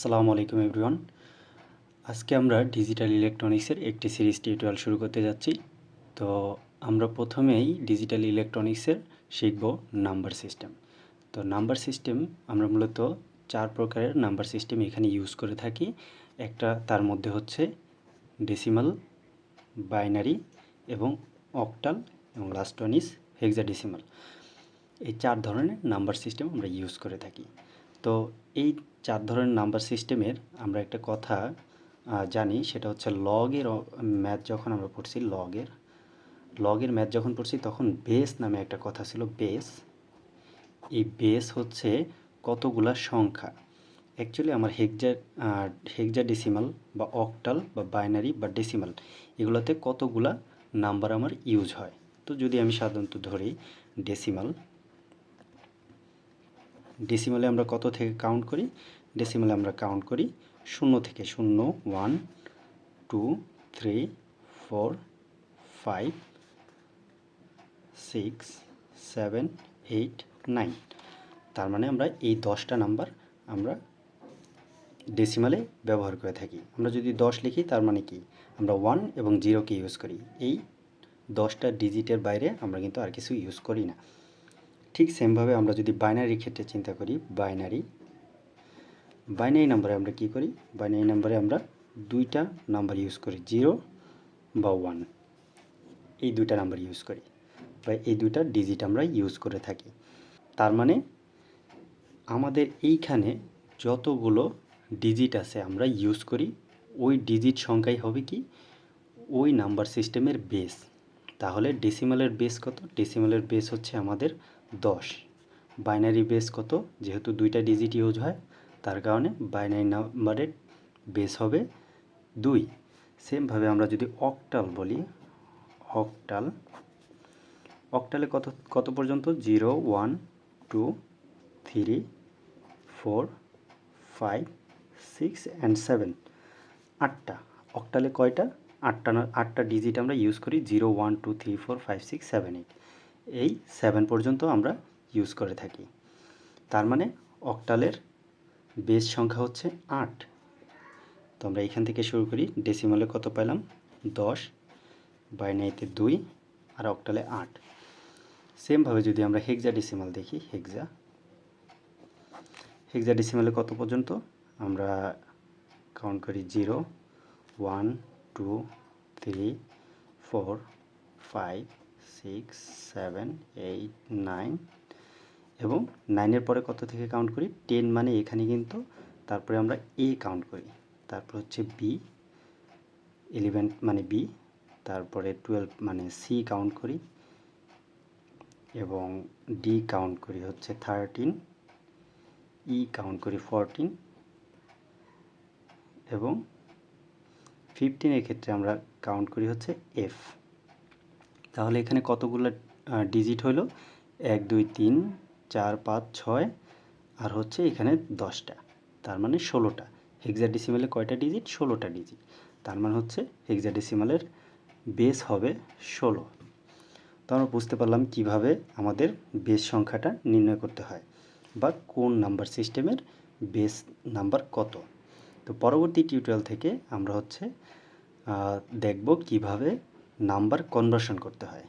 আসসালামু আলাইকুম এভরিওয়ান। আজকে আমরা ডিজিটাল ইলেকট্রনিক্সের একটি সিরিজ টিউটোরিয়াল শুরু করতে যাচ্ছি। তো আমরা প্রথমেই ডিজিটাল ইলেকট্রনিক্সের শিখব নাম্বার সিস্টেম। তো নাম্বার সিস্টেম আমরা মূলত 4 প্রকারের নাম্বার সিস্টেম এখানে ইউজ করে থাকি। একটা তার মধ্যে হচ্ছে ডেসিমাল, বাইনারি এবং অক্টাল এবং লাস্ট ওয়ান ইজ হেক্সাডেসিমাল। এই 4 ধরনের নাম্বার সিস্টেম আমরা ইউজ করে থাকি। তো এই 4 ধরনের নাম্বার সিস্টেমের আমরা একটা কথা জানি, সেটা হচ্ছে লগের ম্যাথ যখন আমরা পড়ছি, লগের ম্যাথ যখন পড়ছি তখন বেস নামে একটা কথা ছিল। এই বেস হচ্ছে কতগুলা সংখ্যা। অ্যাকচুয়ালি আমার হেক্সাডেসিমাল বা অক্টাল বা বাইনারি বা ডেসিমাল এগুলোতে কতগুলা নাম্বার আমার ইউজ হয়। তো যদি আমি সাধারণত ধরি ডেসিমালে আমরা কত থেকে কাউন্ট করি? ডেসিমালে আমরা কাউন্ট করি 0 থেকে। 0 1 2 3 4 5 6 7 8 9। তার মানে আমরা এই 10টা নাম্বার আমরা ডেসিমালে ব্যবহার করে থাকি। আমরা যদি 10 লিখি তার মানে কি, আমরা 1 এবং 0কে ইউজ করি। এই 10টা ডিজিটের বাইরে আমরা কিন্তু আর কিছু ইউজ করি না। ঠিক সেমভাবে আমরা যদি বাইনারির ক্ষেত্রে চিন্তা করি, বাইনারি নাম্বারে আমরা কি করি? বাইনারি নাম্বারে আমরা দুইটা নাম্বার ইউজ করি, 0 বা 1। এই দুইটা নাম্বার ইউজ করি বা এই দুইটা ডিজিট আমরা ইউজ করে থাকি। তার মানে আমাদের এইখানে যতগুলো ডিজিট আছে আমরা ইউজ করি, ওই ডিজিট সংখ্যাই হবে কি ওই নাম্বার সিস্টেমের বেস। তাহলে ডেসিমালের বেস কত? ডেসিমালের বেস হচ্ছে আমাদের 10। বাইনারি বেস কত? যেহেতু দুইটা ডিজিট ইউজ হয় তার কারণে বাইনারি নাম্বারের বেস হবে 2। সেমভাবে আমরা যদি অক্টাল বলি, অক্টালে কত পর্যন্ত? 0 1 2 3 4 5 6 and 7। 8টা অক্টালে কয়টা? 8টা ডিজিট আমরা ইউজ করি, 0 1 2 3 4 5 6 7 8। এই 7 পর্যন্ত আমরা ইউজ করে থাকি। তার মানে অক্টালের বেস সংখ্যা হচ্ছে 8। তো আমরা এখান থেকে শুরু করি। ডেসিমালে কত পেলাম? 10, বাইনারিতে 2 আর অক্টালে 8। সেমভাবে যদি আমরা হেক্সাডেসিমাল দেখি, হেক্সাডেসিমালে কত পর্যন্ত? আমরা কাউন্ট করি 0 1 2 3 4 5 6 7 8 9 এবং 9-এর পরে কত থেকে কাউন্ট করি? 10 মানে এখানে কিন্তু তারপরে আমরা এ কাউন্ট করি, তারপর হচ্ছে বি, 11 মানে বি, তারপরে 12 মানে সি কাউন্ট করি এবং ডি কাউন্ট করি হচ্ছে 13, ই কাউন্ট করি 14 এবং 15-এর ক্ষেত্রে আমরা কাউন্ট করি হচ্ছে এফ। তাহলে এখানে কতগুলো ডিজিট হলো? 1 2 3 4 5 6 আর হচ্ছে এখানে 10টা, তার মানে 16টা। হেক্সাডেসিমালে কয়টা ডিজিট? 16টা ডিজিট। তার মানে হচ্ছে হেক্সাডেসিমালের বেস হবে 16। তো আমরা বুঝতে পারলাম কিভাবে আমাদের বেস সংখ্যাটা নির্ণয় করতে হয় বা কোন নাম্বার সিস্টেমের বেস নাম্বার কত। তো পরবর্তী টিউটোরিয়াল থেকে আমরা হচ্ছে দেখব কিভাবে নাম্বার কনভার্সন করতে হয়।